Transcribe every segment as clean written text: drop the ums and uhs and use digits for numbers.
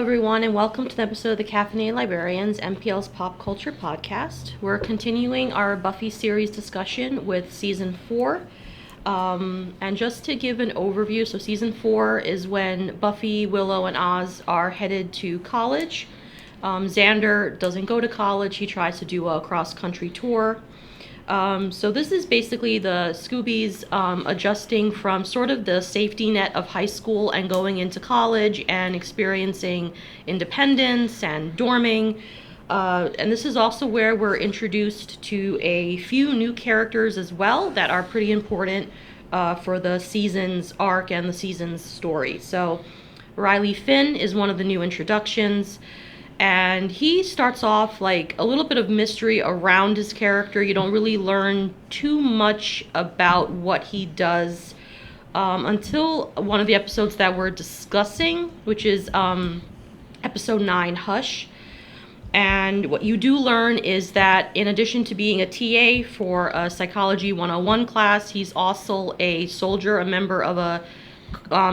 everyone, and welcome to the episode of the Caffeinated Librarians, MPL's pop culture podcast. We're continuing our Buffy series discussion with Season 4. And just to give an overview, so Season 4 is when Buffy, Willow, and Oz are headed to college. Xander doesn't go to college. He tries to do a cross-country tour. So this is basically the Scoobies adjusting from sort of the safety net of high school and going into college and experiencing independence and dorming. And this is also where we're introduced to a few new characters as well that are pretty important for the season's arc and the season's story. So Riley Finn is one of the new introductions. And he starts off like a little bit of mystery around his character. You don't really learn too much about what he does until one of the episodes that we're discussing, which is episode 9, Hush. And what you do learn is that in addition to being a TA for a Psychology 101 class, he's also a soldier, a member of a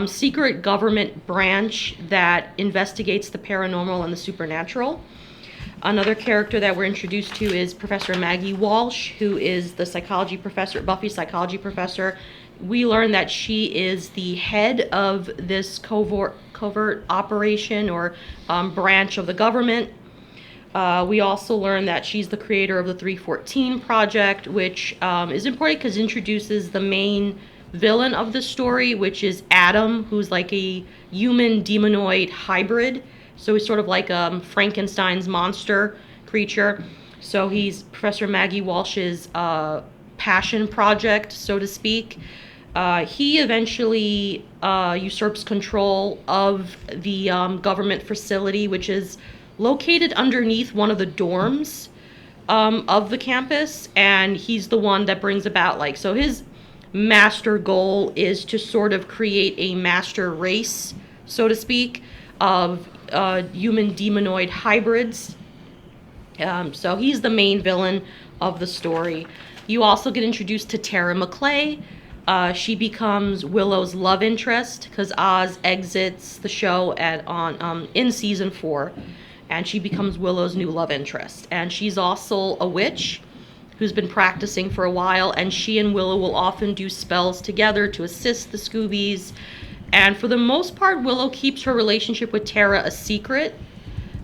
secret government branch that investigates the paranormal and the supernatural. Another character that we're introduced to is Professor Maggie Walsh, who is the psychology professor, Buffy psychology professor. We learn that she is the head of this covert operation or branch of the government. We also learn that she's the creator of the 314 Project, which is important because it introduces the main villain of the story, which is Adam, who's like a human demonoid hybrid. So he's sort of like Frankenstein's monster creature. So he's Professor Maggie Walsh's passion project, so to speak. He eventually usurps control of the government facility, which is located underneath one of the dorms of the campus. And he's the one that brings about so his master goal is to sort of create a master race, so to speak, of human demonoid hybrids. So he's the main villain of the story. You also get introduced to Tara McClay. She becomes Willow's love interest because Oz exits the show in season 4, and she becomes Willow's new love interest. And she's also a witch who's been practicing for a while, and she and Willow will often do spells together to assist the Scoobies. And for the most part, Willow keeps her relationship with Tara a secret,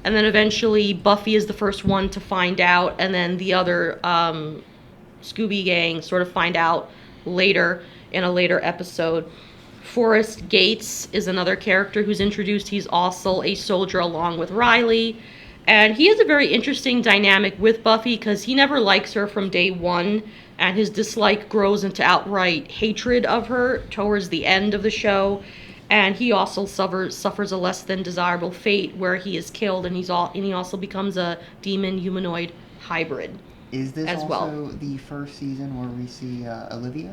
and then eventually Buffy is the first one to find out, and then the other Scooby gang sort of find out later in a later episode. Forrest Gates is another character who's introduced. He's also a soldier along with Riley. And he has a very interesting dynamic with Buffy because he never likes her from day one, and his dislike grows into outright hatred of her towards the end of the show. And he also suffers a less than desirable fate where he is killed, and he also becomes a demon humanoid hybrid. Is this as also the first season where we see Olivia?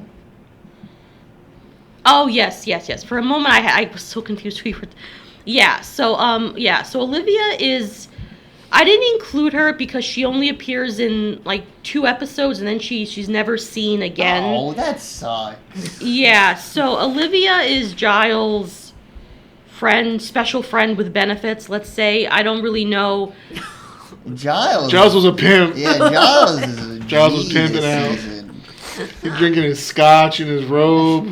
Oh yes. For a moment, I was so confused. So Olivia is. I didn't include her because she only appears in 2 episodes, and then she's never seen again. Oh, that sucks. Yeah, so Olivia is Giles' special friend with benefits, let's say. I don't really know. Giles was a pimp. Yeah, Giles was pimping out. He's drinking his scotch in his robe.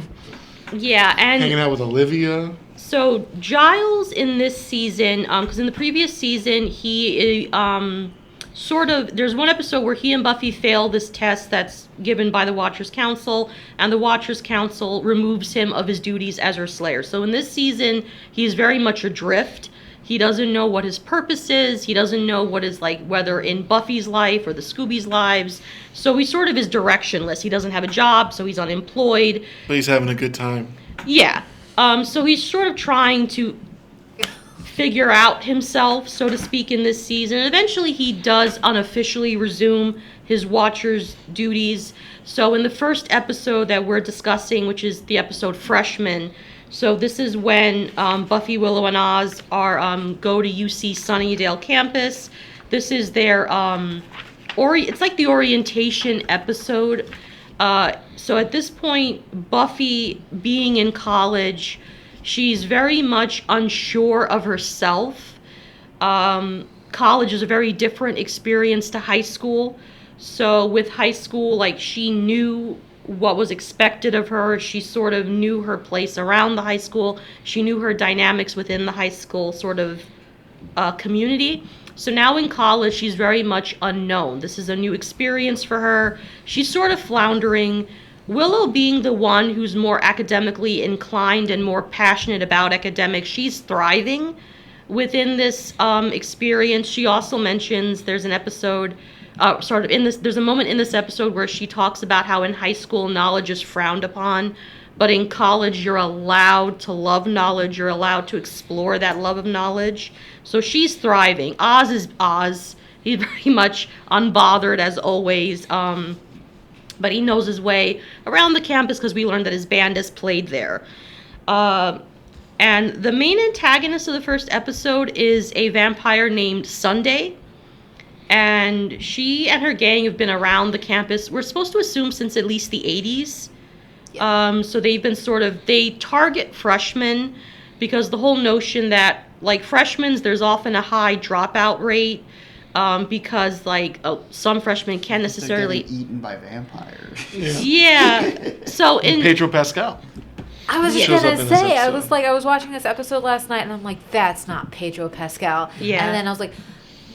Yeah, and hanging out with Olivia. So Giles in this season, because in the previous season, he there's one episode where he and Buffy fail this test that's given by the Watchers Council, and the Watchers Council removes him of his duties as her slayer. So in this season, he's very much adrift. He doesn't know what his purpose is. He doesn't know what is whether in Buffy's life or the Scoobies' lives. So he sort of is directionless. He doesn't have a job, so he's unemployed. But he's having a good time. Yeah. So he's sort of trying to figure out himself, so to speak, in this season. Eventually, he does unofficially resume his Watcher's duties. So in the first episode that we're discussing, which is the episode Freshman, so this is when Buffy, Willow, and Oz are go to UC Sunnydale campus. This is their it's like the orientation episode. So at this point, Buffy, being in college, she's very much unsure of herself. College is a very different experience to high school. So with high school, like, she knew what was expected of her. She sort of knew her place around the high school. She knew her dynamics within the high school sort of community. So now in college, she's very much unknown. This is a new experience for her. She's sort of floundering. Willow being the one who's more academically inclined and more passionate about academics, she's thriving within this experience. She also mentions there's an episode, there's a moment in this episode where she talks about how in high school knowledge is frowned upon, but in college you're allowed to love knowledge, you're allowed to explore that love of knowledge. So she's thriving. Oz is Oz. He's very much unbothered as always, but he knows his way around the campus because we learned that his band is played there. And the main antagonist of the first episode is a vampire named Sunday. And she and her gang have been around the campus, we're supposed to assume, since at least the 80s. Yeah. So they've been they target freshmen because the whole notion that, like, freshmen, there's often a high dropout rate. Because, like, some freshmen can't necessarily... They're getting eaten by vampires. Yeah. So in... Pedro Pascal. I was just going to say, I was watching this episode last night, and I'm like, that's not Pedro Pascal. Yeah. And then I was like,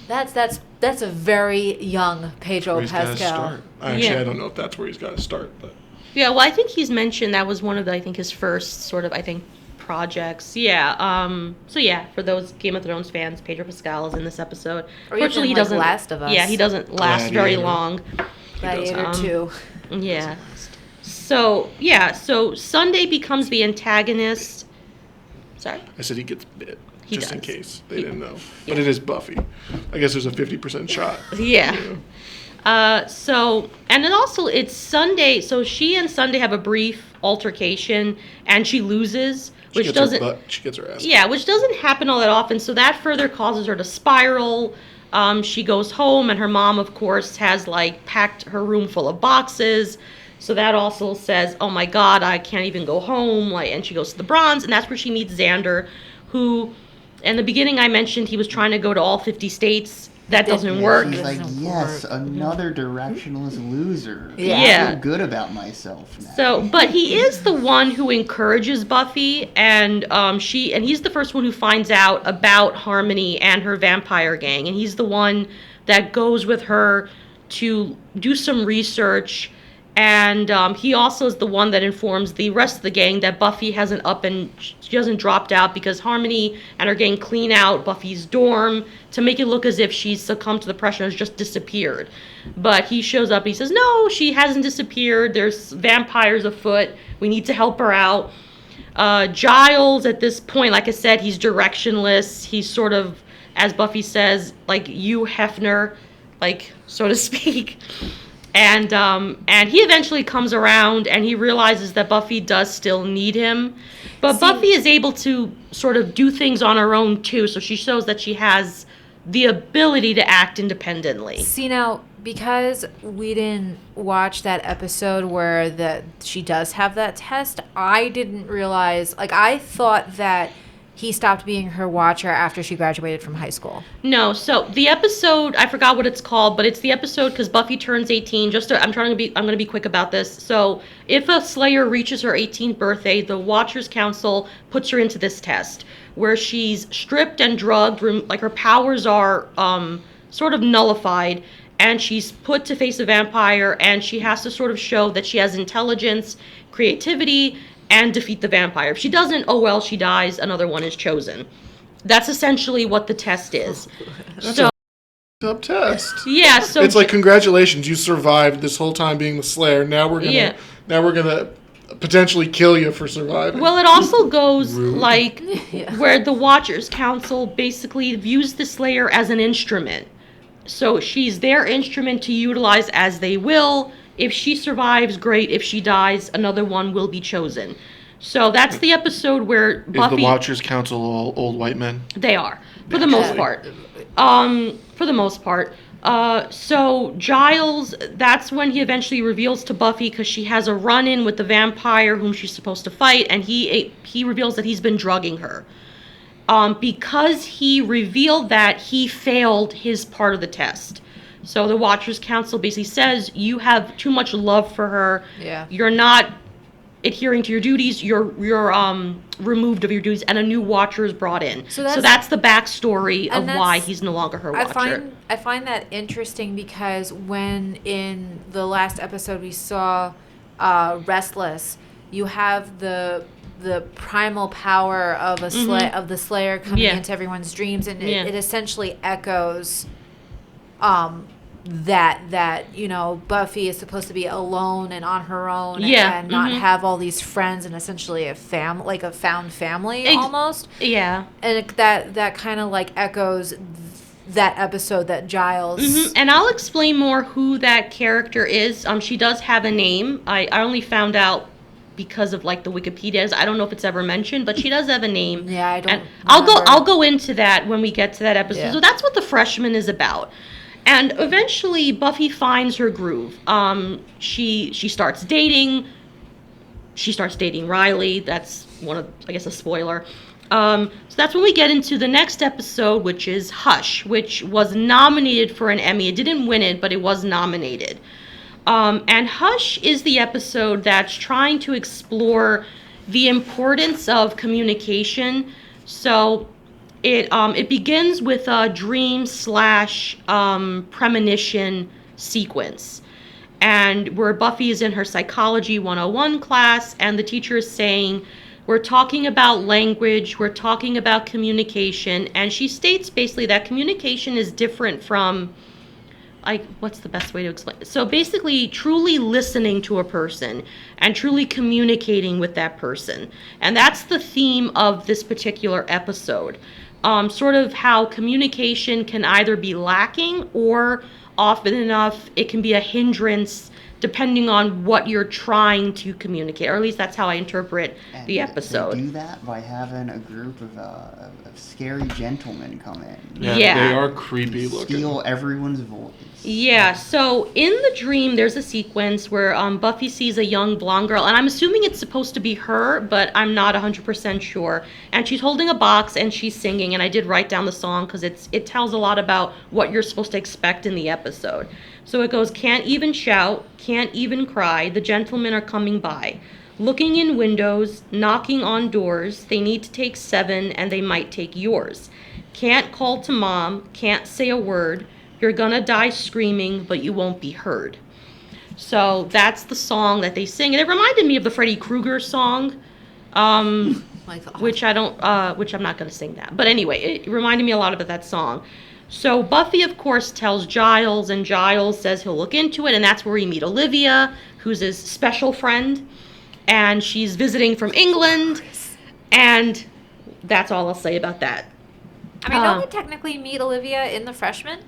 that's a very young Pedro Pascal. Actually, I don't know if that's where he's got to start, but... Yeah, well, I think he's mentioned that was one of his first sort of, projects. Yeah. So yeah, for those Game of Thrones fans, Pedro Pascal is in this episode. Or even, he doesn't. Last of Us. Yeah, he doesn't last very long. Gladiator 2. Yeah. So Sunday becomes the antagonist. Sorry? I said he gets bit, just in case they didn't know. But it is Buffy. I guess there's a 50% shot. Yeah. And then also it's Sunday, so she and Sunday have a brief altercation, and she loses, she gets her ass. Yeah, which doesn't happen all that often, so that further causes her to spiral. She goes home, and her mom, of course, has, like, packed her room full of boxes. So that also says, oh my God, I can't even go home. Like, and she goes to the Bronze, and that's where she meets Xander, who, in the beginning I mentioned he was trying to go to all 50 states. That doesn't work. She's like, yes, another directionless loser. Yeah. I feel good about myself now. So, but he is the one who encourages Buffy, and he's the first one who finds out about Harmony and her vampire gang, and he's the one that goes with her to do some research. And he also is the one that informs the rest of the gang that Buffy hasn't she hasn't dropped out, because Harmony and her gang clean out Buffy's dorm to make it look as if she's succumbed to the pressure and has just disappeared. But he shows up and he says, no, she hasn't disappeared. There's vampires afoot. We need to help her out. Giles, at this point, like I said, he's directionless. He's sort of, as Buffy says, like Hugh Hefner, like, so to speak. And he eventually comes around, and he realizes that Buffy does still need him. But Buffy is able to sort of do things on her own, too. So she shows that she has the ability to act independently. See, now, because we didn't watch that episode where she does have that test, I didn't realize, like, I thought that he stopped being her watcher after she graduated from high school. No, so the episode, I forgot what it's called, but it's the episode because Buffy turns 18. I'm going to be quick about this. So if a Slayer reaches her 18th birthday, the Watchers Council puts her into this test where she's stripped and drugged, like her powers are sort of nullified, and she's put to face a vampire, and she has to sort of show that she has intelligence, creativity, and defeat the vampire. If she doesn't, oh well, she dies, another one is chosen. That's essentially what the test is. That's a tough test. Yeah, so it's like, congratulations, you survived this whole time being the Slayer. Now we're gonna potentially kill you for surviving. Well, it also goes like where the Watchers Council basically views the Slayer as an instrument. So she's their instrument to utilize as they will. If she survives, great. If she dies, another one will be chosen. So that's the episode where Buffy... Is the Watchers Council all old white men? They are, for the most part. So Giles, that's when he eventually reveals to Buffy, because she has a run-in with the vampire whom she's supposed to fight, and he reveals that he's been drugging her. because he revealed that he failed his part of the test. So the Watchers Council basically says, you have too much love for her. Yeah. You're not adhering to your duties. You're removed of your duties, and a new Watcher is brought in. So that's the backstory of why he's no longer her Watcher. I find that interesting because when in the last episode we saw Restless, you have the primal power of of the Slayer coming into everyone's dreams, and it essentially echoes that Buffy is supposed to be alone and on her own and not have all these friends and essentially a found family almost. Yeah. And that kind of like echoes that episode that Giles. And I'll explain more who that character is. She does have a name. I only found out because of like the Wikipedias. I don't know if it's ever mentioned, but she does have a name. Yeah, I don't. And I'll go into that when we get to that episode. Yeah. So that's what The Freshman is about. And eventually Buffy finds her groove. She starts dating. She starts dating Riley. That's a spoiler. So that's when we get into the next episode, which is Hush, which was nominated for an Emmy. It didn't win it, but it was nominated. And Hush is the episode that's trying to explore the importance of communication. So it begins with a dream / premonition sequence. And where Buffy is in her Psychology 101 class, and the teacher is saying, we're talking about language, we're talking about communication, and she states basically that communication is different from, what's the best way to explain it? So basically, truly listening to a person and truly communicating with that person. And that's the theme of this particular episode. Sort of how communication can either be lacking or often enough it can be a hindrance depending on what you're trying to communicate, or at least that's how I interpret the episode. They do that by having a group of scary gentlemen come in. Yeah, they are creepy looking. Steal everyone's voice. Yeah, so in the dream, there's a sequence where Buffy sees a young blonde girl, and I'm assuming it's supposed to be her, but I'm not 100% sure. And she's holding a box, and she's singing, and I did write down the song because it tells a lot about what you're supposed to expect in the episode. So it goes, can't even shout, can't even cry, the gentlemen are coming by. Looking in windows, knocking on doors, they need to take 7 and they might take yours. Can't call to mom, can't say a word, you're gonna die screaming, but you won't be heard. So that's the song that they sing. And it reminded me of the Freddy Krueger song, which I'm not gonna sing that. But anyway, it reminded me a lot of that song. So Buffy, of course, tells Giles, and Giles says he'll look into it, and that's where we meet Olivia, who's his special friend, and she's visiting from England, and that's all I'll say about that. I mean, don't we technically meet Olivia in The Freshman?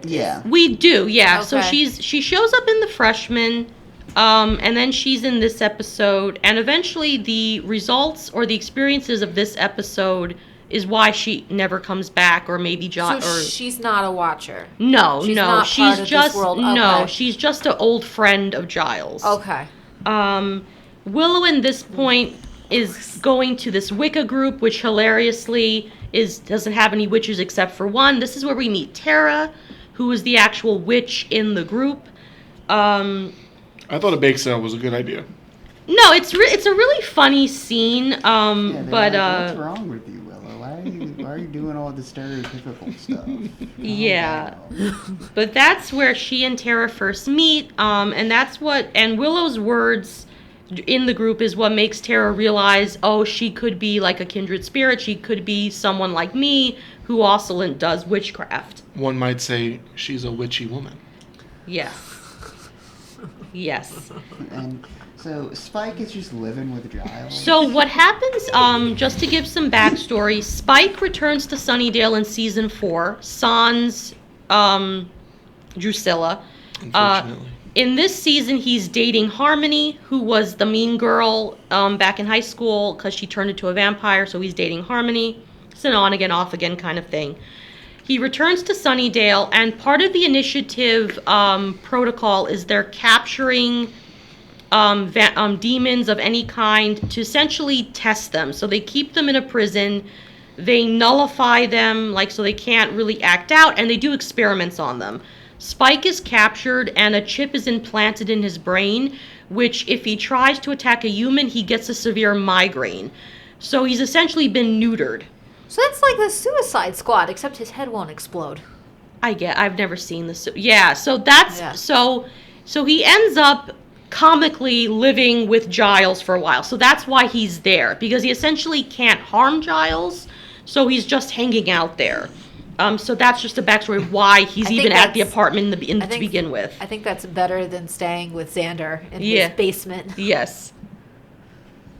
Yeah. We do, yeah. Okay. So she shows up in The Freshman, and then she's in this episode, and eventually the results or the experiences of this episode is why she never comes back, or maybe she's not a Watcher. No, she's not she's part of just this world. No, okay. She's just an old friend of Giles. Okay. Willow in this point is going to this Wicca group, which hilariously doesn't have any witches except for one. This is where we meet Tara, who is the actual witch in the group. I thought a bake sale was a good idea. No, it's a really funny scene. But what's wrong with you, Willow? Why are you doing all the stereotypical stuff? Yeah, but that's where she and Tara first meet, and Willow's words in the group is what makes Tara realize, oh, she could be like a kindred spirit. She could be someone like me who also does witchcraft. One might say she's a witchy woman. Yes. Yes. And so Spike is just living with Giles. So what happens, just to give some backstory, Spike returns to Sunnydale in season 4, sans Drusilla. Unfortunately. In this season, he's dating Harmony, who was the mean girl back in high school because she turned into a vampire, so he's dating Harmony. It's an on again, off again kind of thing. He returns to Sunnydale, and part of the initiative protocol is they're capturing demons of any kind to essentially test them. So they keep them in a prison. They nullify them, like, so they can't really act out, and they do experiments on them. Spike is captured, and a chip is implanted in his brain, which, if he tries to attack a human, he gets a severe migraine. So he's essentially been neutered. So that's like the Suicide Squad, except his head won't explode. I've never seen this. Yeah, so that's... Yeah. So he ends up comically living with Giles for a while. So that's why he's there, because he essentially can't harm Giles, so he's just hanging out there. So that's just the backstory of why he's even at the apartment to begin with. I think that's better than staying with Xander in his basement. Yes.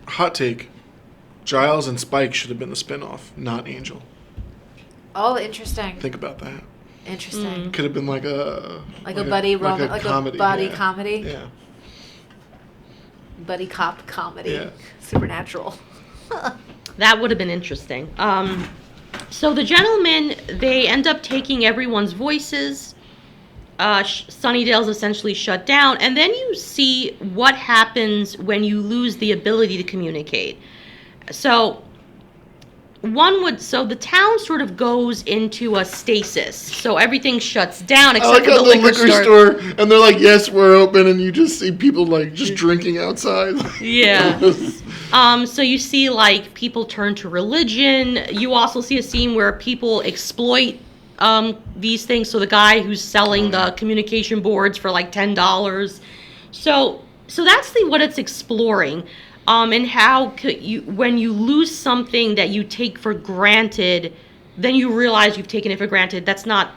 Hot take. Giles and Spike should have been the spinoff, not Angel. Oh, interesting. Think about that. Interesting. Could have been like a buddy romance, like comedy, a buddy comedy. Yeah. Buddy cop comedy. Yeah. Supernatural. That would have been interesting. So the gentlemen, they end up taking everyone's voices. Sunnydale's essentially shut down. And then you see what happens when you lose the ability to communicate. So the town sort of goes into a stasis. So everything shuts down except for the liquor store. And they're like, yes, we're open. And you just see people like just drinking outside. Yeah. So you see like people turn to religion. You also see a scene where people exploit these things. So the guy who's selling the communication boards for like $10. So that's what it's exploring. And how could when you lose something that you take for granted, then you realize you've taken it for granted. It's not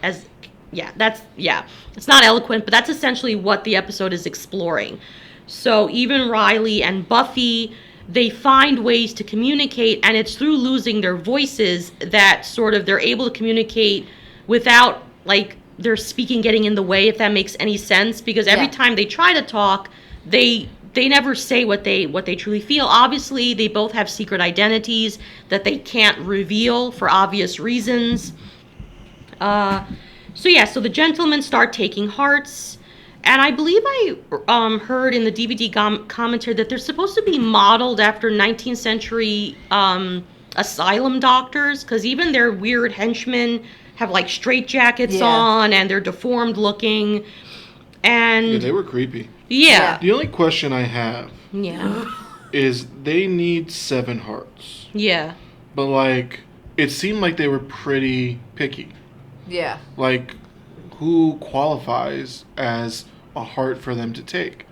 eloquent, but that's essentially what the episode is exploring. So even Riley and Buffy, they find ways to communicate, and it's through losing their voices that sort of they're able to communicate without like their speaking getting in the way, if that makes any sense, because every time they try to talk, they never say what they truly feel. Obviously, they both have secret identities that they can't reveal for obvious reasons. So the gentlemen start taking hearts. And I believe I heard in the DVD commentary that they're supposed to be modeled after 19th century asylum doctors, because even their weird henchmen have like straitjackets on, and they're deformed looking. And they were creepy. Yeah. The only question I have is they need 7 hearts. Yeah. But, like, it seemed like they were pretty picky. Yeah. Like, who qualifies as a heart for them to take?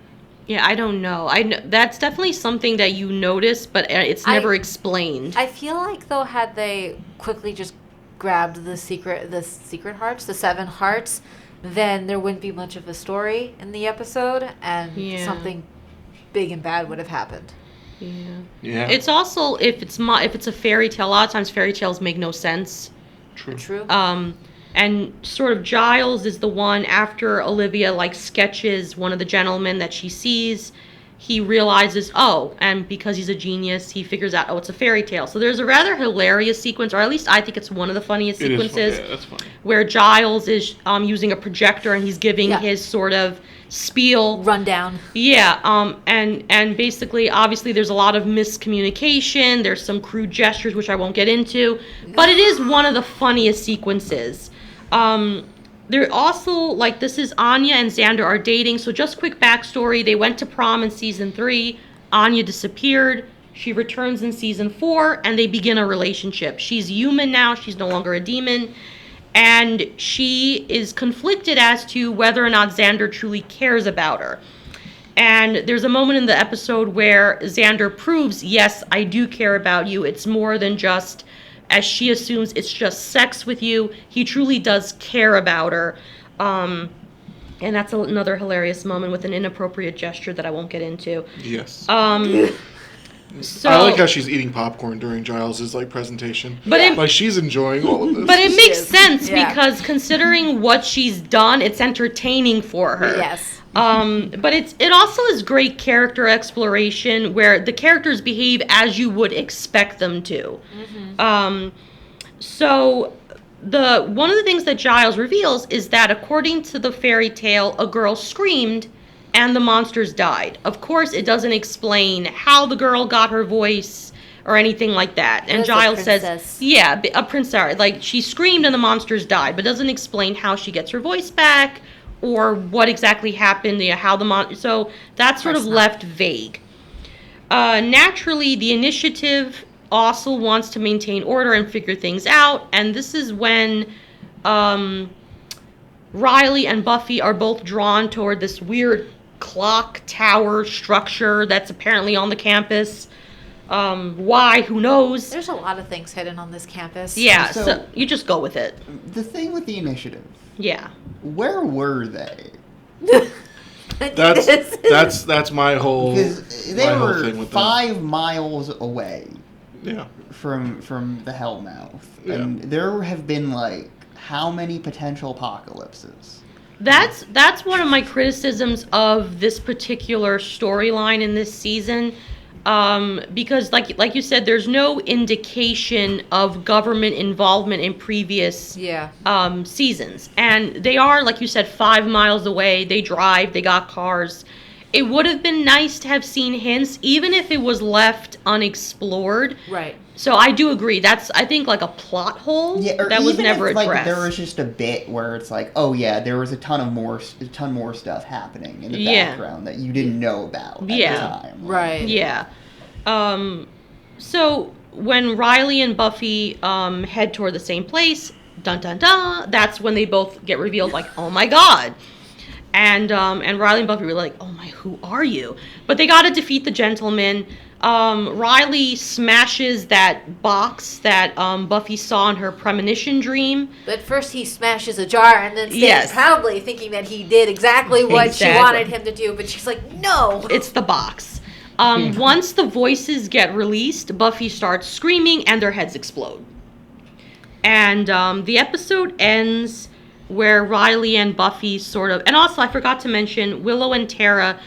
Yeah, I don't know. That's definitely something that you notice, but it's never explained. I feel like, though, had they quickly just grabbed the secret hearts, the 7 hearts, then there wouldn't be much of a story in the episode, and something big and bad would have happened. Yeah. It's also if it's a fairy tale. A lot of times fairy tales make no sense. True. And sort of Giles is the one after Olivia like sketches one of the gentlemen that she sees. He realizes, and because he's a genius, he figures out, it's a fairy tale. So there's a rather hilarious sequence, or at least I think it's one of the funniest sequences, that's funny. Where Giles is using a projector and he's giving his sort of spiel. Rundown. Yeah, and basically, obviously, there's a lot of miscommunication. There's some crude gestures, which I won't get into, but it is one of the funniest sequences. They're also, like, this is Anya and Xander are dating. So just quick backstory. They went to prom in season 3. Anya disappeared. She returns in season 4, and they begin a relationship. She's human now. She's no longer a demon. And she is conflicted as to whether or not Xander truly cares about her. And there's a moment in the episode where Xander proves, yes, I do care about you. It's more than just... as she assumes it's just sex with you, he truly does care about her. And that's another hilarious moment with an inappropriate gesture that I won't get into. Yes. So, I like how she's eating popcorn during Giles' like presentation. But like she's enjoying all of this. But it makes sense because considering what she's done, it's entertaining for her. Yes. But it also is great character exploration where the characters behave as you would expect them to. Mm-hmm. So one of the things that Giles reveals is that according to the fairy tale, a girl screamed and the monsters died. Of course, it doesn't explain how the girl got her voice, or anything like that. And That's a Giles says, princess. yeah, a princess. Like, she screamed and the monsters died, but doesn't explain how she gets her voice back or what exactly happened, how the so that's sort of left vague. Naturally, the initiative also wants to maintain order and figure things out, and this is when Riley and Buffy are both drawn toward this weird clock tower structure that's apparently on the campus. Why? Who knows? There's a lot of things hidden on this campus. Yeah, So- so you just go with it. The thing with the initiative, Yeah. where were they? That's my whole Because they my whole were thing with them. 5 miles away Yeah. from the Hellmouth, Yeah. and there have been like how many potential apocalypses? That's one of my criticisms of this particular storyline in this season, because like you said, there's no indication of government involvement in previous seasons, and they are, like you said, 5 miles away. They drive, they got cars. It would have been nice to have seen hints, even if it was left unexplored. Right. So I do agree. That's, I think, like a plot hole Or that was even never if, addressed. Like, there was just a bit where it's like, oh yeah, there was a ton more stuff happening in the background that you didn't know about at the time. Right. Yeah. So when Riley and Buffy head toward the same place, dun dun dun, that's when they both get revealed, like, oh my god. And Riley and Buffy were like, oh my, who are you? But they gotta defeat the gentleman. Riley smashes that box that Buffy saw in her premonition dream. But first he smashes a jar and then stands proudly thinking that he did exactly what she wanted him to do. But she's like, no. It's the box. Once the voices get released, Buffy starts screaming and their heads explode. And the episode ends where Riley and Buffy sort of... And also, I forgot to mention, Willow and Tara...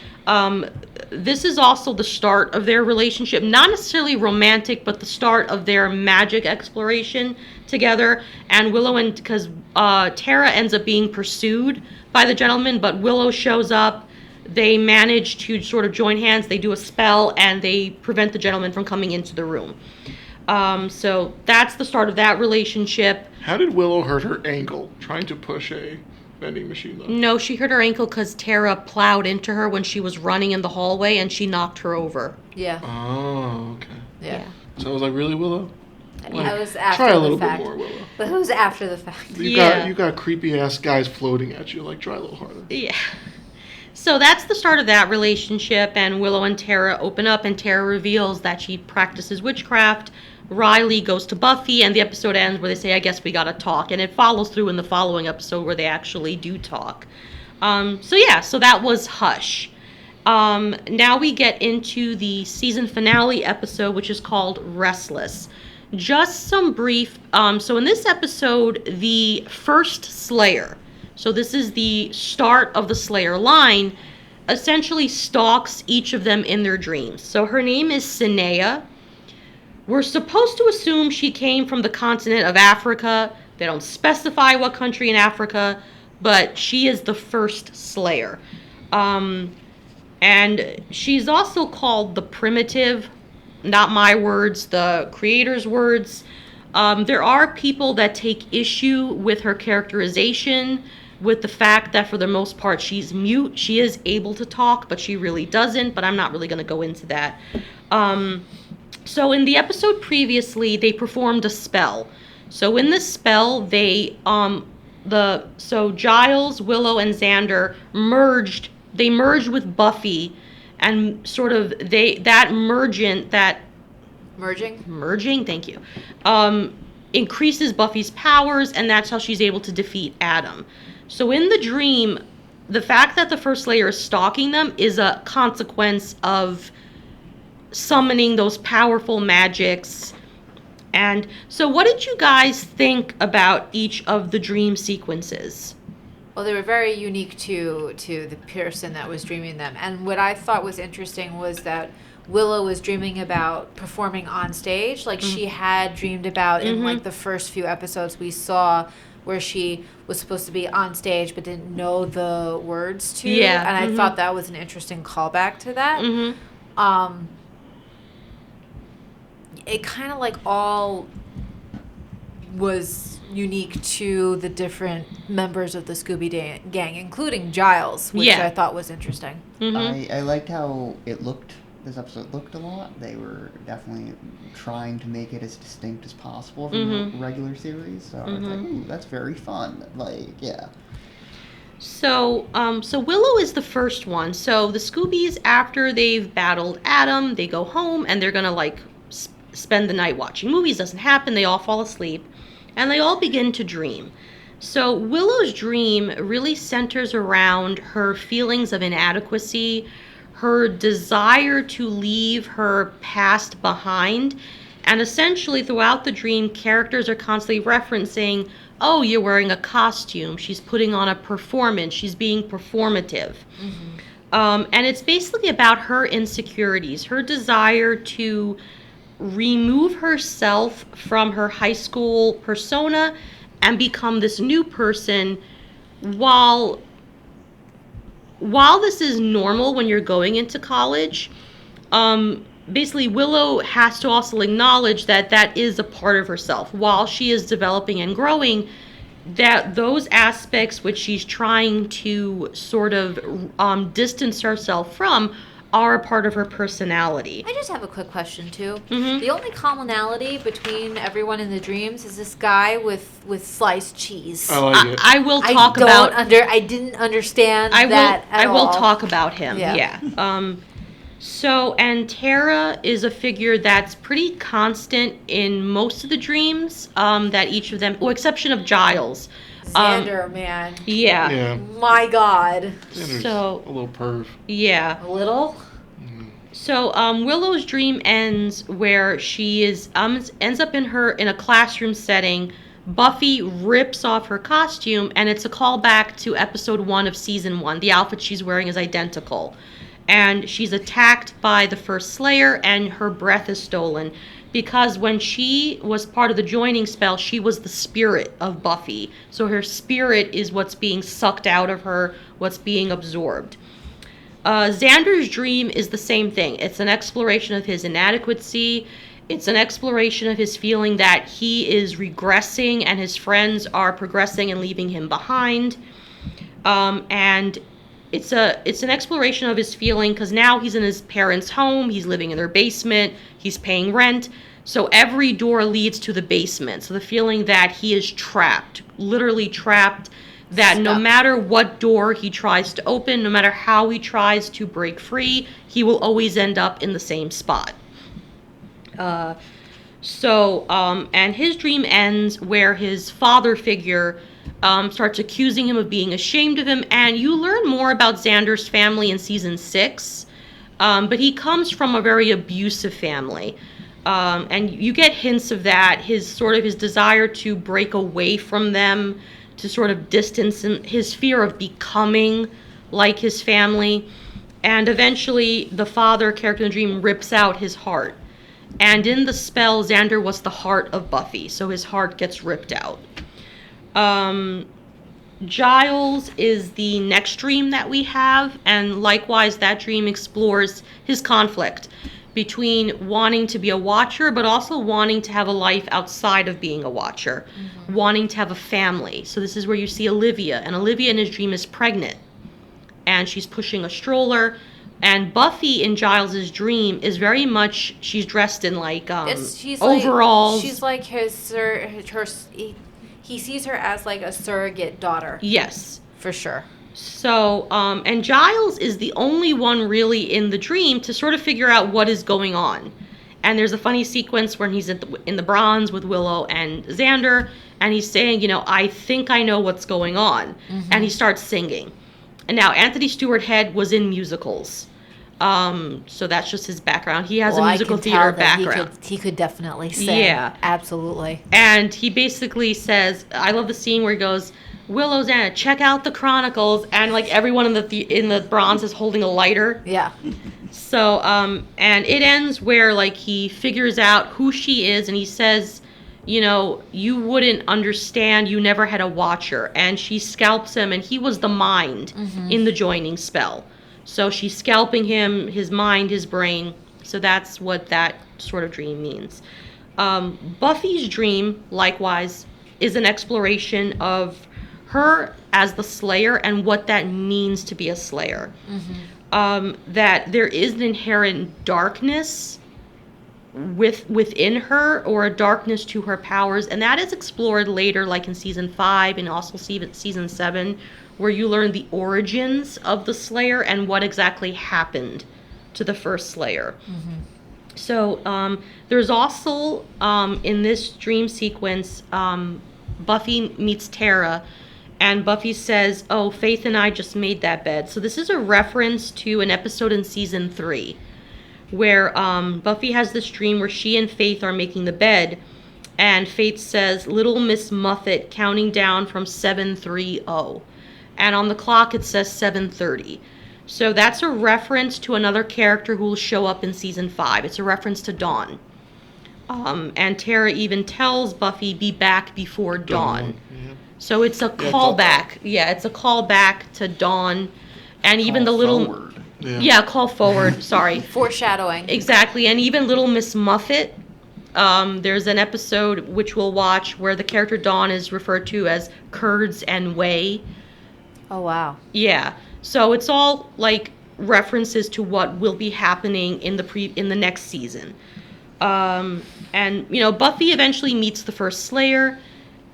this is also the start of their relationship. Not necessarily romantic, but the start of their magic exploration together. And Willow because Tara ends up being pursued by the gentleman, but Willow shows up. They manage to sort of join hands. They do a spell, and they prevent the gentleman from coming into the room. So that's the start of that relationship. How did Willow hurt her ankle trying to push a vending machine, though? No, she hurt her ankle because Tara plowed into her when she was running in the hallway, and she knocked her over. Yeah. Oh, okay. Yeah. So I was like, really, Willow? That was after try a the little fact. bit more, Willow. But it was after the fact. You got creepy ass guys floating at you. Like, try a little harder. Yeah. So that's the start of that relationship, and Willow and Tara open up, and Tara reveals that she practices witchcraft. Riley goes to Buffy, and the episode ends where they say, I guess we gotta talk. And it follows through in the following episode where they actually do talk. So that was Hush. Now we get into the season finale episode, which is called Restless. Just some brief... so in this episode, the first Slayer, so this is the start of the Slayer line, essentially stalks each of them in their dreams. So her name is Sinea. We're supposed to assume she came from the continent of Africa. They don't specify what country in Africa, but she is the first Slayer. And she's also called the Primitive, not my words, the creator's words. There are people that take issue with her characterization, with the fact that for the most part she's mute. She is able to talk, but she really doesn't, but I'm not really going to go into that. So in the episode previously, they performed a spell. So in this spell, they Giles, Willow, and Xander merged. They merged with Buffy, and sort of merging. Thank you. Increases Buffy's powers, and that's how she's able to defeat Adam. So in the dream, the fact that the First Slayer is stalking them is a consequence of summoning those powerful magics. And so what did you guys think about each of the dream sequences? Well, they were very unique to the person that was dreaming them. And what I thought was interesting was that Willow was dreaming about performing on stage, like she had dreamed about in like the first few episodes we saw, where she was supposed to be on stage but didn't know the words to. Yeah. And I thought that was an interesting callback to that. it kind of like all was unique to the different members of the Scooby gang, including Giles, which I thought was interesting. Mm-hmm. I liked how this episode looked a lot. They were definitely trying to make it as distinct as possible from the regular series. So I was like, ooh, that's very fun. Like, yeah. So Willow is the first one. So the Scoobies, after they've battled Adam, they go home and they're gonna like spend the night watching movies. Doesn't happen. They all fall asleep, and they all begin to dream. So Willow's dream really centers around her feelings of inadequacy, her desire to leave her past behind, and essentially throughout the dream, characters are constantly referencing, oh, you're wearing a costume, she's putting on a performance, she's being performative. And it's basically about her insecurities, her desire to remove herself from her high school persona and become this new person. While this is normal when you're going into college, basically Willow has to also acknowledge that that is a part of herself. While she is developing and growing, that those aspects which she's trying to sort of distance herself from are a part of her personality. I just have a quick question too. Mm-hmm. The only commonality between everyone in the dreams is this guy with sliced cheese. I like it. I will talk about. I didn't understand that at all. I will talk about him. Yeah. So, and Tara is a figure that's pretty constant in most of the dreams. That each of them, with exception of Giles. Xander, man. Yeah. My God. Xander's So a little perv. Yeah. A little. So Willow's dream ends where she is ends up in a classroom setting. Buffy rips off her costume, and it's a callback to episode 1 of season 1. The outfit she's wearing is identical, and she's attacked by the first Slayer, and her breath is stolen. Because when she was part of the joining spell, she was the spirit of Buffy. So her spirit is what's being sucked out of her, what's being absorbed. Xander's dream is the same thing. It's an exploration of his inadequacy. It's an exploration of his feeling that he is regressing and his friends are progressing and leaving him behind. And it's an exploration of his feeling because now he's in his parents' home. He's living in their basement. He's paying rent. So every door leads to the basement. So the feeling that he is trapped, literally trapped, that no matter what door he tries to open, no matter how he tries to break free, he will always end up in the same spot. And his dream ends where his father figure starts accusing him of being ashamed of him, and you learn more about Xander's family in season 6, but he comes from a very abusive family. And you get hints of that, his desire to break away from them, to sort of distance him, his fear of becoming like his family. And eventually the father character in the dream rips out his heart. And in the spell, Xander was the heart of Buffy, so his heart gets ripped out. Giles is the next dream that we have, and likewise that dream explores his conflict between wanting to be a watcher, but also wanting to have a life outside of being a watcher, wanting to have a family. So this is where you see Olivia, and Olivia in his dream is pregnant, and she's pushing a stroller. And Buffy in Giles's dream is very much, she's dressed in like overalls. She's like he sees her as like a surrogate daughter. Yes. For sure. So, and Giles is the only one really in the dream to sort of figure out what is going on. And there's a funny sequence when he's in the bronze with Willow and Xander, and he's saying, I think I know what's going on. And he starts singing. And now Anthony Stewart Head was in musicals. So that's just his background. He has a musical theater background. He could definitely sing. Yeah. Absolutely. And he basically says, I love the scene where he goes, Willow, Xander, check out the Chronicles, and like everyone in the bronze is holding a lighter. Yeah. So, and it ends where like he figures out who she is, and he says, you wouldn't understand, you never had a watcher, and she scalps him, and he was the mind in the joining spell. So she's scalping him, his mind, his brain. So that's what that sort of dream means. Buffy's dream, likewise, is an exploration of her as the Slayer and what that means to be a Slayer. That there is an inherent darkness within her, or a darkness to her powers, and that is explored later, like in season 5 and also season 7, where you learn the origins of the Slayer and what exactly happened to the first Slayer. So there's also in this dream sequence, Buffy meets Tara, and Buffy says, "Oh, Faith and I just made that bed." So this is a reference to an episode in season 3 where Buffy has this dream where she and Faith are making the bed, and Faith says, "Little Miss Muffet counting down from 730." And on the clock it says 7:30. So that's a reference to another character who will show up in season 5. It's a reference to Dawn. And Tara even tells Buffy, "Be back before dawn." Yeah. So it's a callback. Yeah, it's a callback to Dawn. And even the little... Forward. Yeah, call forward. Sorry. Foreshadowing. Exactly. And even Little Miss Muffet, there's an episode which we'll watch where the character Dawn is referred to as Curds and Whey. Oh, wow. Yeah. So it's all like references to what will be happening in the next season. And you know, Buffy eventually meets the first Slayer,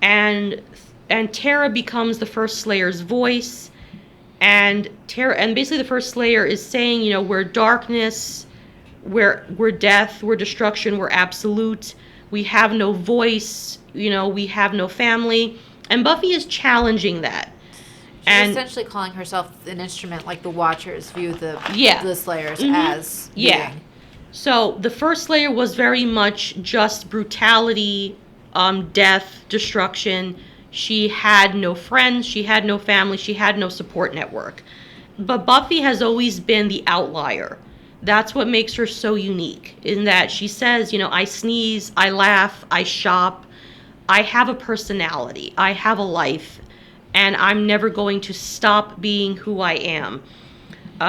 and Tara becomes the first Slayer's voice. And basically the first Slayer is saying, you know, we're darkness, we're death, we're destruction, we're absolute. We have no voice, you know, we have no family. And Buffy is challenging that. She's essentially calling herself an instrument, like the Watchers view the Slayers as being. Yeah. So the first Slayer was very much just brutality, death, destruction. She had no friends, she had no family, she had no support network. But Buffy has always been the outlier. That's what makes her so unique, in that she says, you know, I sneeze, I laugh, I shop, I have a personality, I have a life, and I'm never going to stop being who I am.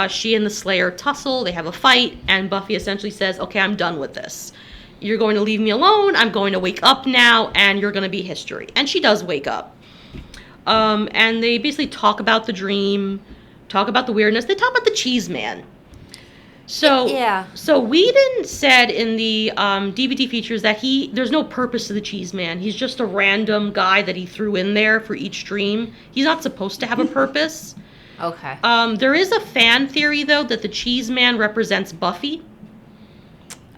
She and the Slayer tussle, they have a fight, and Buffy essentially says, okay, I'm done with this. You're going to leave me alone, I'm going to wake up now, and you're going to be history. And she does wake up. And they basically talk about the dream, talk about the weirdness, they talk about the Cheese Man. So Whedon said in the DVD features that there's no purpose to the Cheese Man. He's just a random guy that he threw in there for each dream. He's not supposed to have a purpose. Okay. There is a fan theory, though, that the Cheese Man represents Buffy.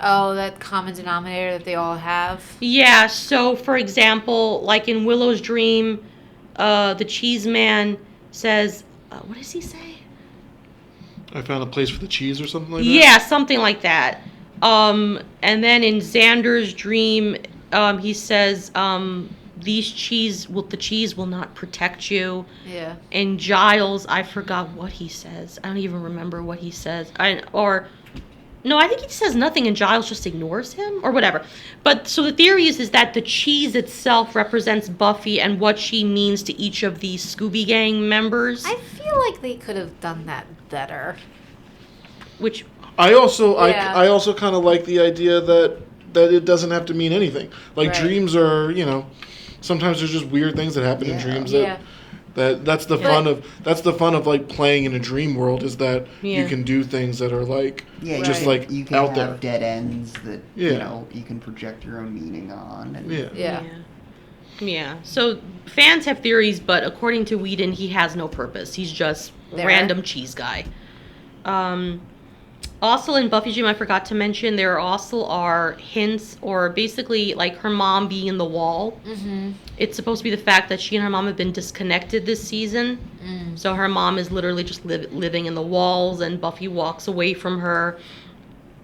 Oh, that common denominator that they all have? Yeah, so, for example, like in Willow's dream, the Cheese Man says, what does he say? I found a place for the cheese or something like that? Yeah, something like that. And then in Xander's dream, he says, the cheese will not protect you. Yeah. In Giles, I forgot what he says. I don't even remember what he says. No, I think he says nothing and Giles just ignores him or whatever. But so the theory is that the cheese itself represents Buffy and what she means to each of these Scooby Gang members. I feel like they could have done that better. Which I also kind of like the idea that it doesn't have to mean anything. Like dreams are, you know, sometimes there's just weird things that happen in dreams that's the fun of like playing in a dream world, is that you can do things that are like just like you can out have there. dead ends that you know you can project your own meaning on. And Yeah. So fans have theories, but according to Whedon, he has no purpose. He's just a random cheese guy. Also in Buffy's dream, I forgot to mention, there also are hints, or basically like her mom being in the wall. Mm-hmm. It's supposed to be the fact that she and her mom have been disconnected this season. So her mom is literally just living in the walls, and Buffy walks away from her.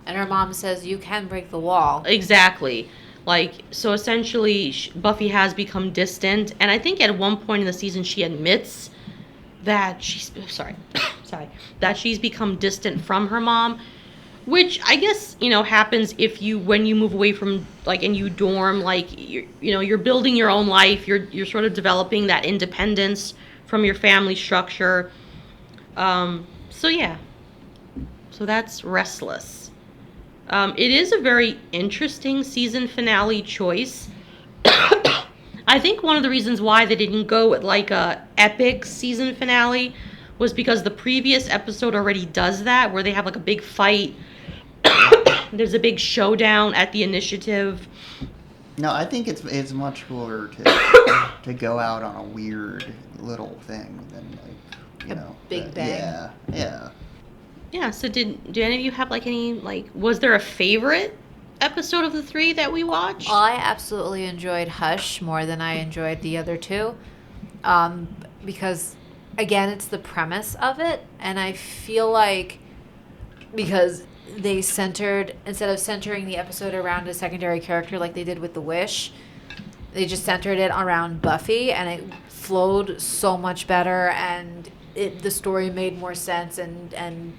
And her mom says, you can break the wall. Exactly. Like, so essentially, Buffy has become distant, and I think at one point in the season she admits that she's that she's become distant from her mom, which I guess, you know, happens when you move away from, like, and you dorm, like, you're building your own life, you're sort of developing that independence from your family structure. So that's Restless. It is a very interesting season finale choice. I think one of the reasons why they didn't go with like a epic season finale was because the previous episode already does that, where they have like a big fight. There's a big showdown at the initiative. No, I think it's much cooler to go out on a weird little thing than like, you know, big bang. Yeah. Yeah, so do any of you have like any, like, was there a favorite episode of the 3 that we watched? I absolutely enjoyed Hush more than I enjoyed the other 2. Because, again, it's the premise of it, and I feel like because they instead of centering the episode around a secondary character like they did with The Wish, they just centered it around Buffy, and it flowed so much better, and the story made more sense, and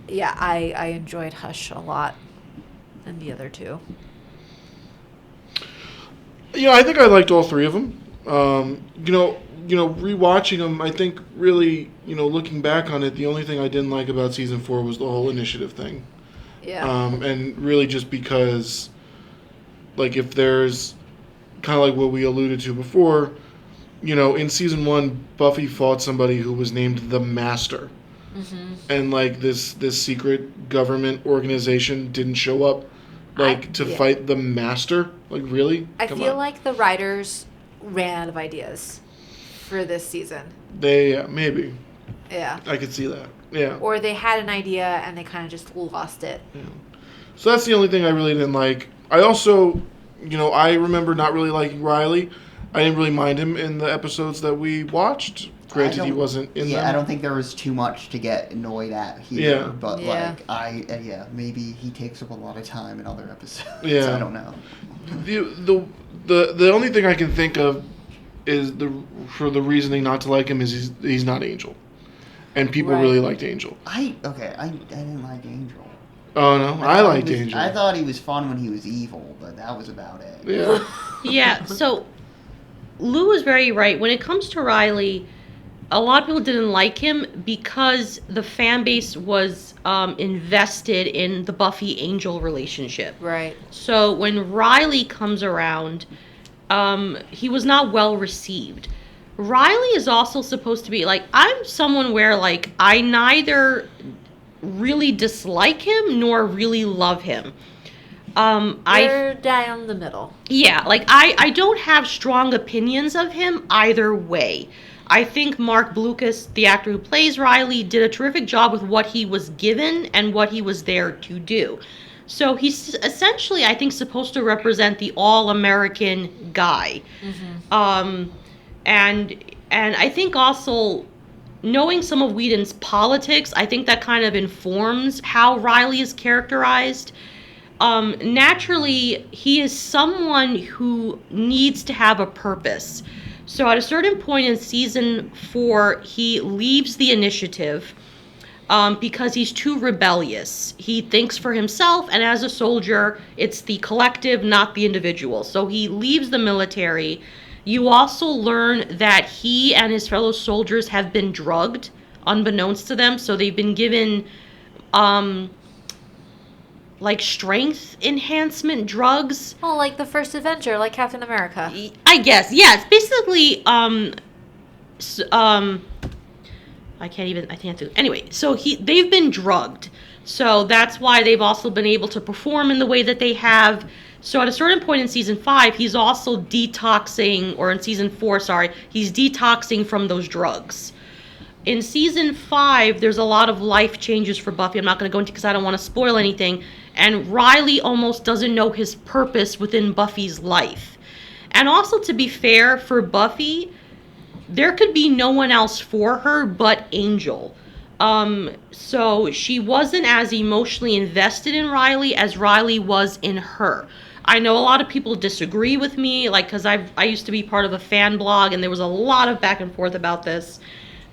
yeah, I enjoyed Hush a lot than the other 2. Yeah, I think I liked all 3 of them. Rewatching them, I think really, looking back on it, the only thing I didn't like about season 4 was the whole initiative thing. Yeah. And really just because, like, if there's kind of like what we alluded to before, in season 1, Buffy fought somebody who was named the Master. Mm-hmm. And, like, this secret government organization didn't show up, to fight the Master. Like, really? I feel like the writers ran out of ideas for this season. Maybe. Yeah. I could see that. Yeah. Or they had an idea and they kind of just lost it. Yeah. So that's the only thing I really didn't like. I also, I remember not really liking Riley. I didn't really mind him in the episodes that we watched. Granted, he wasn't in them. Yeah, I don't think there was too much to get annoyed at here. Yeah. But, maybe he takes up a lot of time in other episodes. Yeah. I don't know. The only thing I can think of is for the reasoning not to like him is he's not Angel. And people really liked Angel. I didn't like Angel. Oh, no? I liked Angel. I thought he was fun when he was evil, but that was about it. Yeah. Yeah, so Lou was very right. When it comes to Riley, a lot of people didn't like him because the fan base was invested in the Buffy-Angel relationship. Right. So when Riley comes around, he was not well received. Riley is also supposed to be, like, I'm someone where, like, I neither really dislike him nor really love him. You're down the middle. Yeah, like, I don't have strong opinions of him either way. I think Mark Blucas, the actor who plays Riley, did a terrific job with what he was given and what he was there to do. So he's essentially, I think, supposed to represent the all-American guy. Mm-hmm. And I think also knowing some of Whedon's politics, I think that kind of informs how Riley is characterized. Naturally, he is someone who needs to have a purpose. So at a certain point in season 4, he leaves the initiative because he's too rebellious. He thinks for himself, and as a soldier, it's the collective, not the individual. So he leaves the military. You also learn that he and his fellow soldiers have been drugged, unbeknownst to them. So they've been given, like, strength enhancement drugs. Oh, like the first Avenger, like Captain America. I guess, yeah. It's basically, I can't do it. Anyway, so they've been drugged. So that's why they've also been able to perform in the way that they have. So at a certain point in season 5, he's also detoxing, or in season 4, sorry, he's detoxing from those drugs. In season 5, there's a lot of life changes for Buffy. I'm not going to go into because I don't want to spoil anything. And Riley almost doesn't know his purpose within Buffy's life. And also, to be fair, for Buffy, there could be no one else for her but Angel. So she wasn't as emotionally invested in Riley as Riley was in her. I know a lot of people disagree with me, like, because I used to be part of a fan blog, and there was a lot of back and forth about this.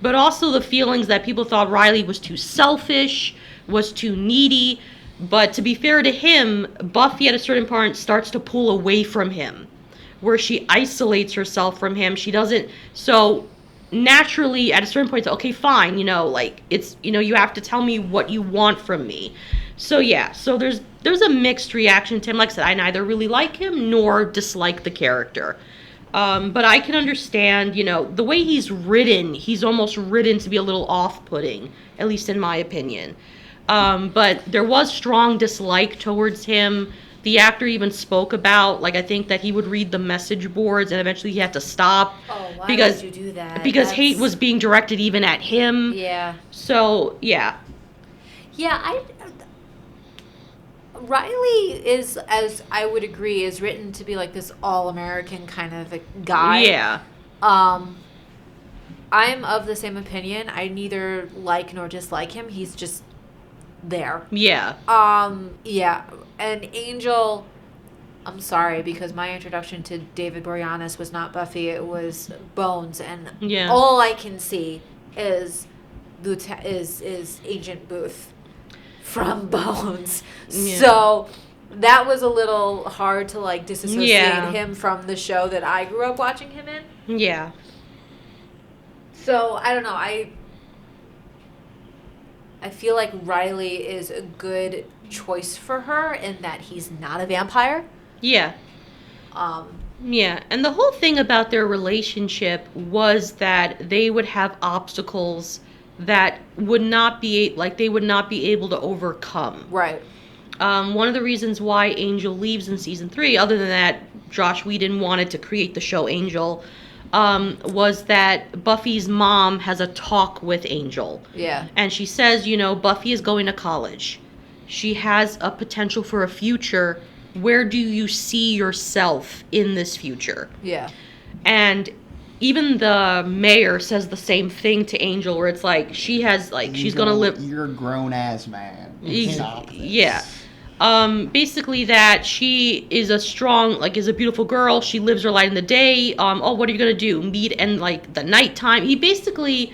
But also the feelings that people thought Riley was too selfish, was too needy. But to be fair to him, Buffy at a certain point starts to pull away from him, where she isolates herself from him. She doesn't, so naturally at a certain point, okay, fine, like, it's, you have to tell me what you want from me. So yeah, so there's a mixed reaction to him. Like I said, I neither really like him nor dislike the character. But I can understand, the way he's written, he's almost written to be a little off-putting, at least in my opinion. But there was strong dislike towards him. The actor even spoke about, I think that he would read the message boards and eventually he had to stop. Oh, why because, would you do that? Because hate was being directed even at him. Yeah. So, yeah. Yeah, Riley is, as I would agree, is written to be like this all-American kind of a guy. Yeah. I'm of the same opinion. I neither like nor dislike him. He's just there. Yeah. Yeah. And Angel, I'm sorry, because my introduction to David Boreanaz was not Buffy, it was Bones, and all I can see is Agent Booth from Bones. Yeah. So that was a little hard to disassociate him from the show that I grew up watching him in. Yeah. So I don't know. I feel like Riley is a good choice for her in that he's not a vampire. Yeah. Yeah, and the whole thing about their relationship was that they would have obstacles that would not be they would not be able to overcome. Right. One of the reasons why Angel leaves in season 3, other than that Josh Whedon wanted to create the show Angel, was that Buffy's mom has a talk with Angel. Yeah. And she says, Buffy is going to college. She has a potential for a future. Where do you see yourself in this future? Yeah. And even the mayor says the same thing to Angel, where it's she has, she's going to live... You're a grown-ass man. Stop this. Yeah. Basically that she is a strong, is a beautiful girl. She lives her life in the day. What are you going to do? Meet and, the nighttime. He basically,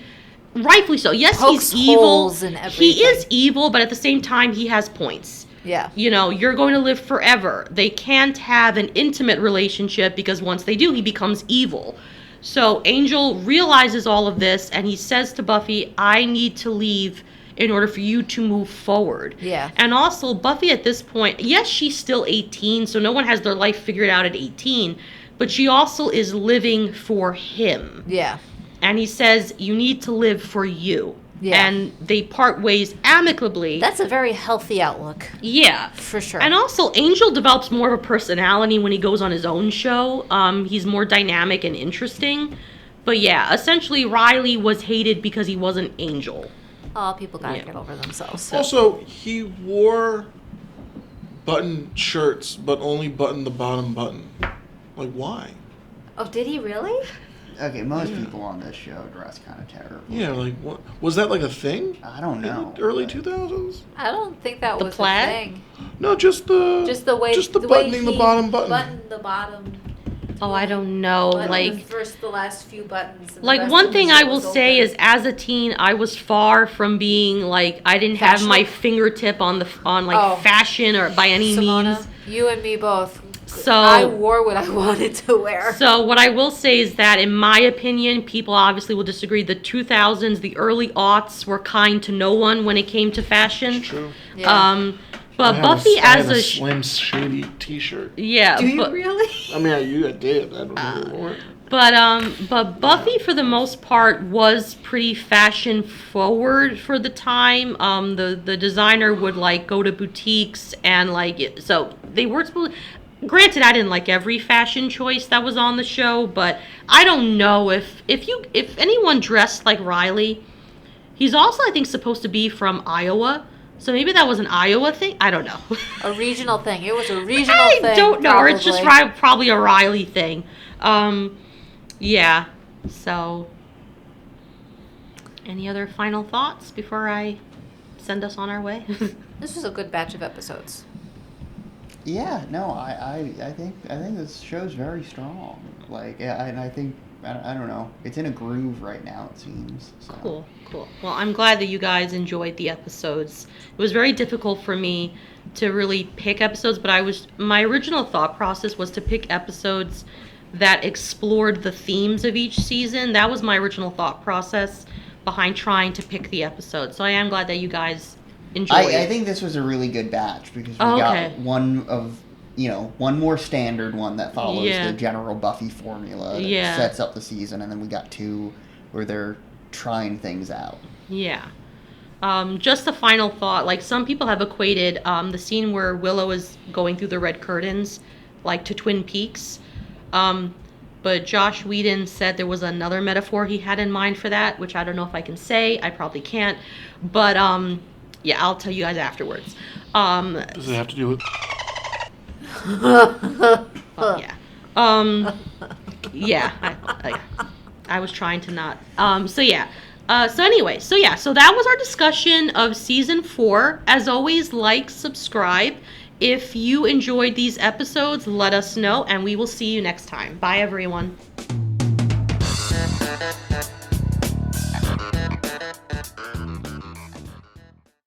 rightfully so. Yes, pokes he's evil. Holes in everything. He is evil, but at the same time, he has points. Yeah. You're going to live forever. They can't have an intimate relationship because once they do, he becomes evil. So Angel realizes all of this, and he says to Buffy, I need to leave in order for you to move forward. Yeah. And also, Buffy at this point, yes, she's still 18, so no one has their life figured out at 18, but she also is living for him. Yeah. And he says, you need to live for you. Yeah. And they part ways amicably. That's a very healthy outlook. Yeah. For sure. And also, Angel develops more of a personality when he goes on his own show. He's more dynamic and interesting. But yeah, essentially, Riley was hated because he wasn't Angel. Oh, people gotta get over themselves. So. Also, he wore button shirts, but only buttoned the bottom button. Why? Oh, did he really? Okay, most people on this show dress kind of terrible. Yeah, what was that a thing? I don't know. In the early 2000s? I don't think that the was plaid? a thing. No, just the buttoning the bottom button. Buttoned the bottom. Oh, I don't know. The last few buttons. One thing I will say is, as a teen, I was far from being I didn't have my fingertip on fashion or by any Simona, means. You and me both. So I wore what I wanted to wear. So what I will say is that, in my opinion, people obviously will disagree. The 2000s, the early aughts were kind to no one when it came to fashion. It's true. Yeah. But Buffy as a slim shady T-shirt. Yeah. Do you really? I mean, I did. I don't know anymore. But Buffy, for the most part, was pretty fashion forward for the time. The designer would like go to boutiques and like, so they were supposed. Granted, I didn't like every fashion choice that was on the show, but I don't know if anyone dressed like Riley. He's also, I think, supposed to be from Iowa. So maybe that was an Iowa thing. I don't know. A regional thing. It was a regional thing. I don't know. Probably. Or it's just probably a Riley thing. Yeah. So, any other final thoughts before I send us on our way? This was a good batch of episodes. Yeah, no, I think this show's very strong. And I think, I don't know, it's in a groove right now, it seems. So. Cool. Well, I'm glad that you guys enjoyed the episodes. It was very difficult for me to really pick episodes, but my original thought process was to pick episodes that explored the themes of each season. That was my original thought process behind trying to pick the episodes. So I am glad that you guys enjoyed. I think this was a really good batch because we got one more standard one that follows the general Buffy formula that sets up the season, and then we got 2 where they're trying things out. Yeah. Just a final thought, like some people have equated the scene where Willow is going through the red curtains like to Twin Peaks. But Josh Whedon said there was another metaphor he had in mind for that, which I don't know if I can say. I probably can't. But yeah, I'll tell you guys afterwards. Does it have to do with... Yeah. Yeah. I was trying to not. So yeah. So that was our discussion of season 4. As always, like, subscribe. If you enjoyed these episodes, let us know, and we will see you next time. Bye, everyone.